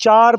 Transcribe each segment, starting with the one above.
4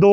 2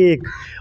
1،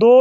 2